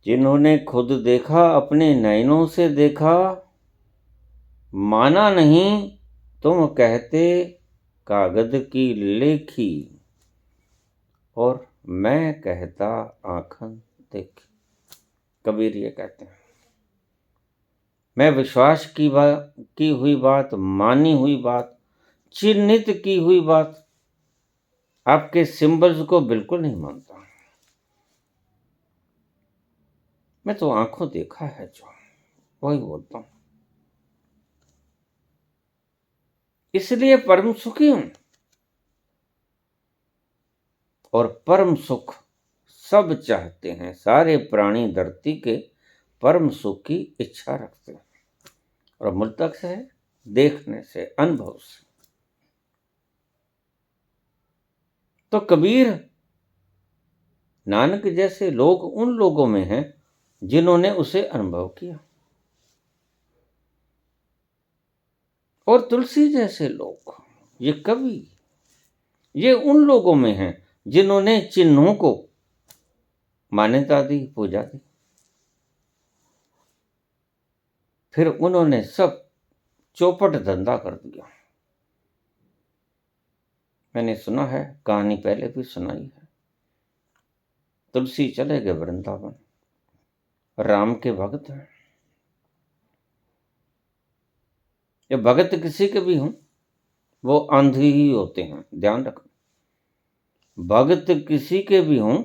जिन्होंने खुद देखा, अपने नयनों से देखा, माना नहीं तुम कहते कागज की लेखी, और मैं कहता आँखन देखी। कबीर ये कहते हैं, मैं विश्वास की हुई बात, मानी हुई बात, चिन्हित की हुई बात, आपके सिंबल्स को बिल्कुल नहीं मानता। मैं तो आंखों देखा है जो, वही बोलता हूं। इसलिए परम सुखी हूं, और परम सुख सब चाहते हैं। सारे प्राणी धरती के परम सुख की इच्छा रखते हैं, और मूलतक से है, देखने से, अनुभव से। तो कबीर नानक जैसे लोग उन लोगों में हैं जिन्होंने उसे अनुभव किया, और तुलसी जैसे लोग, ये कवि, ये उन लोगों में हैं जिन्होंने चिन्हों को मान्यता दी, पूजा दी, फिर उन्होंने सब चौपट धंधा कर दिया। मैंने सुना है, कहानी पहले भी सुनाई है। तुलसी चले गए वृंदावन, राम के भक्त हैं। ये भगत किसी के भी हों, वो अंधे ही होते हैं, ध्यान रखना। भगत किसी के भी हों,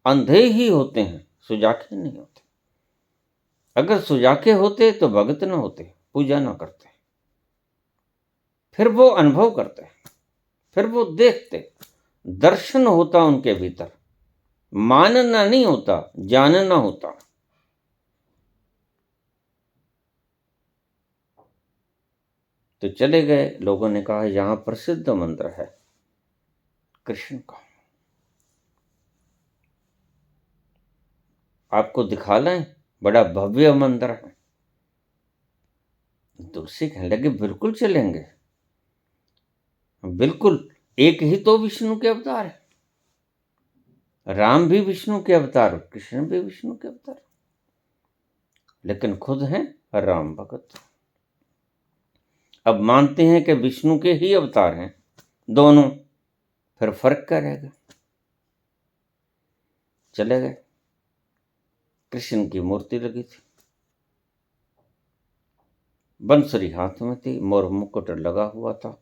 अंधे ही होते हैं, सुजाके नहीं होते। अगर सुजाके होते तो भगत ना होते, पूजा ना करते, फिर वो अनुभव करते, फिर वो देखते, दर्शन होता उनके भीतर, मानना नहीं होता, जानना होता। तो चले गए, लोगों ने कहा यहां प्रसिद्ध मंदिर है कृष्ण का, आपको दिखा लाएं, बड़ा भव्य मंदिर है। तुलसी कहने लगे बिल्कुल चलेंगे, बिल्कुल। एक ही तो विष्णु के अवतार है, राम भी विष्णु के अवतार, कृष्ण भी विष्णु के अवतार, लेकिन खुद हैं राम भगत। अब मानते हैं कि विष्णु के ही अवतार हैं दोनों, फिर फर्क क्या रहेगा। चले गए, कृष्ण की मूर्ति लगी थी, बंसुरी हाथ में थी, मोर मुकुट लगा हुआ था।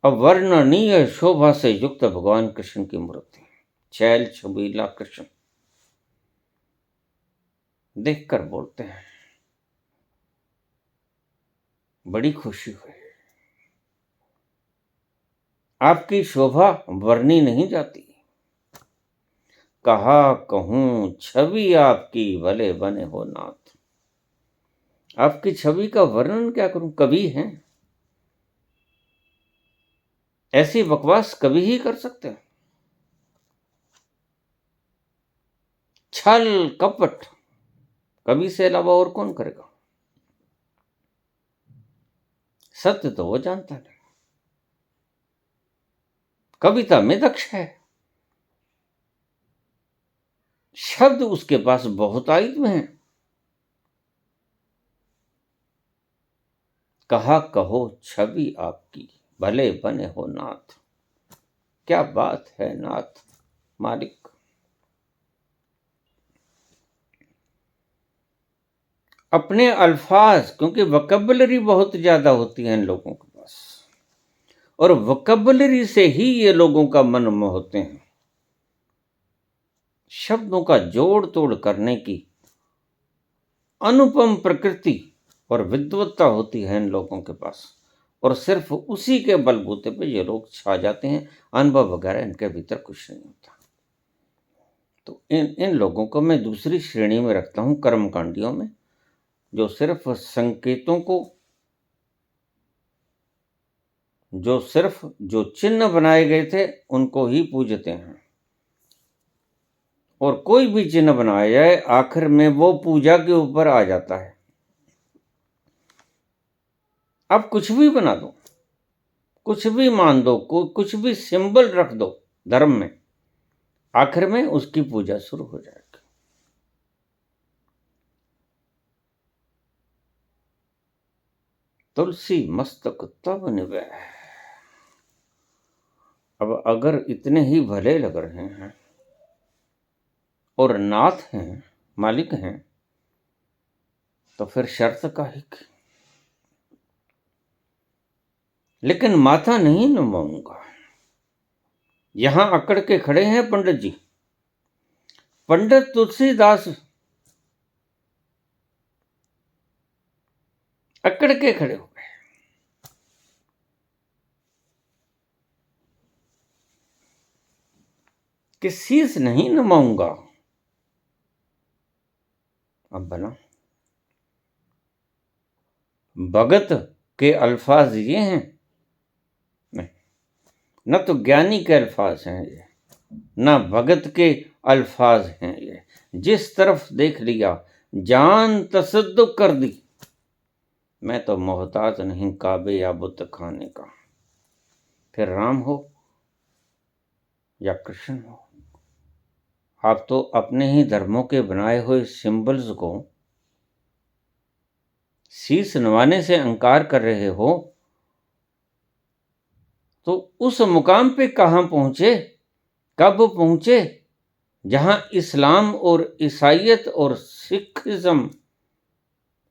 अवर्णनीय शोभा से युक्त भगवान कृष्ण की मूर्ति, छैल छबीला कृष्ण। देखकर बोलते हैं बड़ी खुशी हुई, आपकी शोभा वर्णी नहीं जाती। कहा कहूं छवि आपकी, भले बने हो नाथ। आपकी छवि का वर्णन क्या करूं, कवि हैं, ऐसी बकवास कवि ही कर सकते हैं। छल कपट कवि से अलावा और कौन करेगा। सत्य तो वो जानता है, कविता में दक्ष है, शब्द उसके पास बहुत आयु में है। कहा कहो छवि आपकी, भले बने हो नाथ। क्या बात है नाथ, मालिक। अपने अल्फाज, क्योंकि वोकैबुलरी बहुत ज्यादा होती है इन लोगों के पास, और वोकैबुलरी से ही ये लोगों का मन मोहते हैं। शब्दों का जोड़ तोड़ करने की अनुपम प्रकृति और विद्वत्ता होती है इन लोगों के पास, और सिर्फ उसी के बलबूते पे ये लोग छा जाते हैं। अनुभव वगैरह इनके भीतर कुछ नहीं होता। तो इन लोगों को मैं दूसरी श्रेणी में रखता हूं, कर्मकांडियों में, जो सिर्फ संकेतों को, जो चिन्ह बनाए गए थे उनको ही पूजते हैं, और कोई भी चिन्ह बनाया जाए आखिर में वो पूजा के ऊपर आ जाता है। आप कुछ भी बना दो, कुछ भी मान दो, कुछ भी सिंबल रख दो धर्म में, आखिर में उसकी पूजा शुरू हो जाएगी। तुलसी मस्तक तब निभे। अब अगर इतने ही भले लग रहे हैं और नाथ हैं, मालिक हैं, तो फिर शर्त काहे की? लेकिन माथा नहीं नमाऊंगा। यहां अकड़ के खड़े हैं पंडित जी। पंडित तुलसीदास अकड़ के खड़े हो गए कि शीश नहीं नमाऊंगा। अब बना भगत के अल्फाज ये हैं? नहीं, न तो ज्ञानी के अल्फाज हैं ये, न भगत के अल्फाज हैं ये। जिस तरफ देख लिया जान तसद्दुक कर दी। मैं तो मोहताज नहीं काबे या बुत खाने का। फिर राम हो या कृष्ण हो, आप तो अपने ही धर्मों के बनाए हुए सिंबल्स को शीश नवाने से इंकार कर रहे हो। तो उस मुकाम पे कहां पहुंचे, कब पहुंचे, जहां इस्लाम और ईसाइयत और सिखिज्म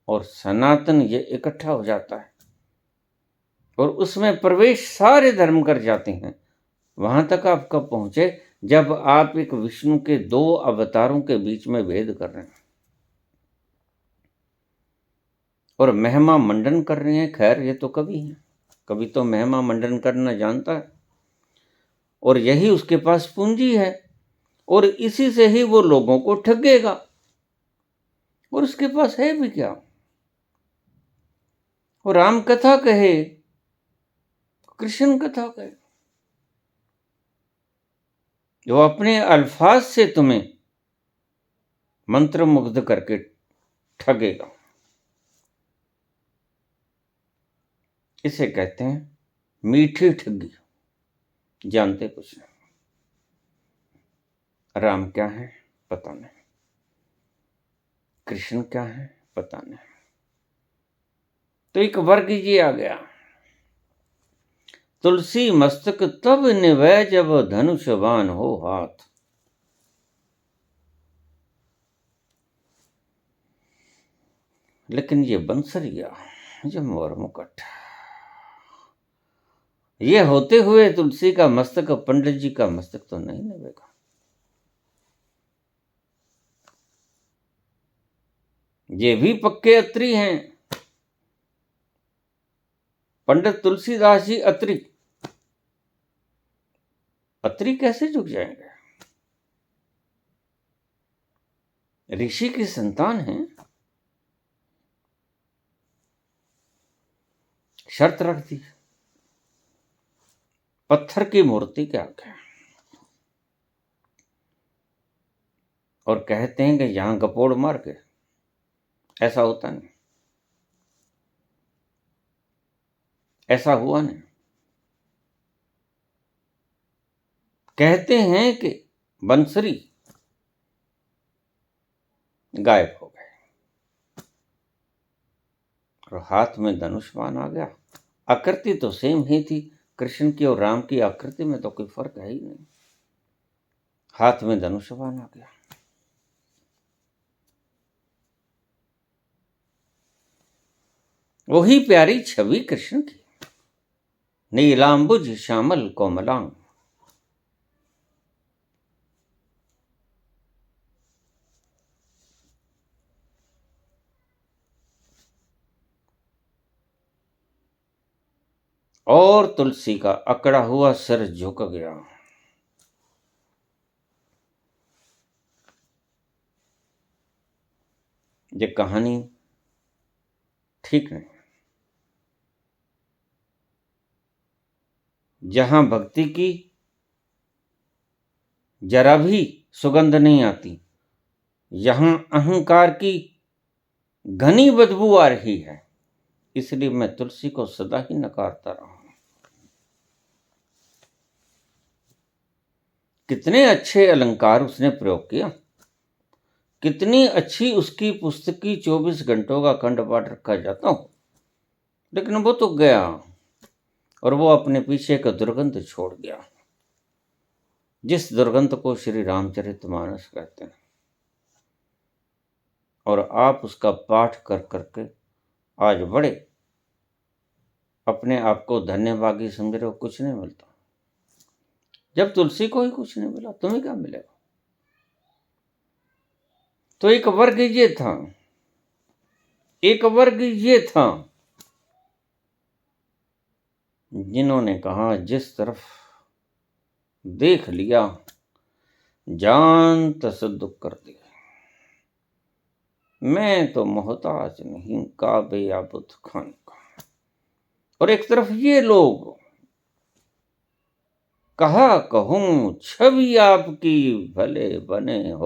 और सनातन ये इकट्ठा हो जाता है और उसमें प्रवेश सारे धर्म कर जाते हैं। वहां तक आप कब पहुंचे जब आप एक विष्णु के दो अवतारों के बीच में भेद कर रहे हैं और महिमा मंडन कर रहे हैं। खैर ये तो कवि है, कवि तो महिमा मंडन करना जानता है और यही उसके पास पूंजी है और इसी से ही वो लोगों को ठगेगा। और उसके पास है भी क्या? वो राम कथा कहे, कृष्ण कथा कहे, जो अपने अल्फाज से तुम्हें मंत्रमुग्ध करके ठगेगा। इसे कहते हैं मीठी ठगी। जानते कुछ नहीं। राम क्या है पता नहीं, कृष्ण क्या है पता नहीं। तो एक वर्ग ये आ गया, तुलसी मस्तक तब निभै जब धनुष बाण हो हाथ। लेकिन ये बंसरिया, ये मोर मुकुट, ये होते हुए तुलसी का मस्तक, पंडित जी का मस्तक तो नहीं निभेगा। ये भी पक्के अत्री हैं। पंडित तुलसीदास जी अत्री, अत्री कैसे झुक जाएंगे? ऋषि की संतान है। शर्त रख दी, पत्थर की मूर्ति के आगे, और कहते हैं कि यहां गपोड़ मार के। ऐसा होता नहीं, ऐसा हुआ नहीं। कहते हैं कि बंसरी गायब हो गए और हाथ में धनुष बाण आ गया। आकृति तो सेम ही थी, कृष्ण की और राम की आकृति में तो कोई फर्क है ही नहीं। हाथ में धनुष बाण आ गया। वही प्यारी छवि कृष्ण की, नीलांबुज श्यामल कोमलांग। और तुलसी का अकड़ा हुआ सिर झुक गया। ये कहानी ठीक नहीं। जहां भक्ति की जरा भी सुगंध नहीं आती, यहां अहंकार की घनी बदबू आ रही है। इसलिए मैं तुलसी को सदा ही नकारता रहा हूं। कितने अच्छे अलंकार उसने प्रयोग किया, कितनी अच्छी उसकी पुस्तक 24 घंटों का खंड पाठ रखा जाता हूं, लेकिन वो तो गया और वो अपने पीछे का दुर्गंध छोड़ गया, जिस दुर्गंध को श्री रामचरितमानस कहते हैं। और आप उसका पाठ कर करके आज बड़े अपने आप को धन्यभागी समझ रहे हो। कुछ नहीं मिलता। जब तुलसी को ही कुछ नहीं मिला, तुम्हें क्या मिलेगा? तो एक वर्ग ये था, एक वर्ग ये था जिन्होंने कहा जिस तरफ देख लिया जान तसद्दुक कर दिया, मैं तो मोहताज नहीं काबे या बुत खान का। और एक तरफ ये लोग, कहा कहूं छवि आपकी भले बने हो।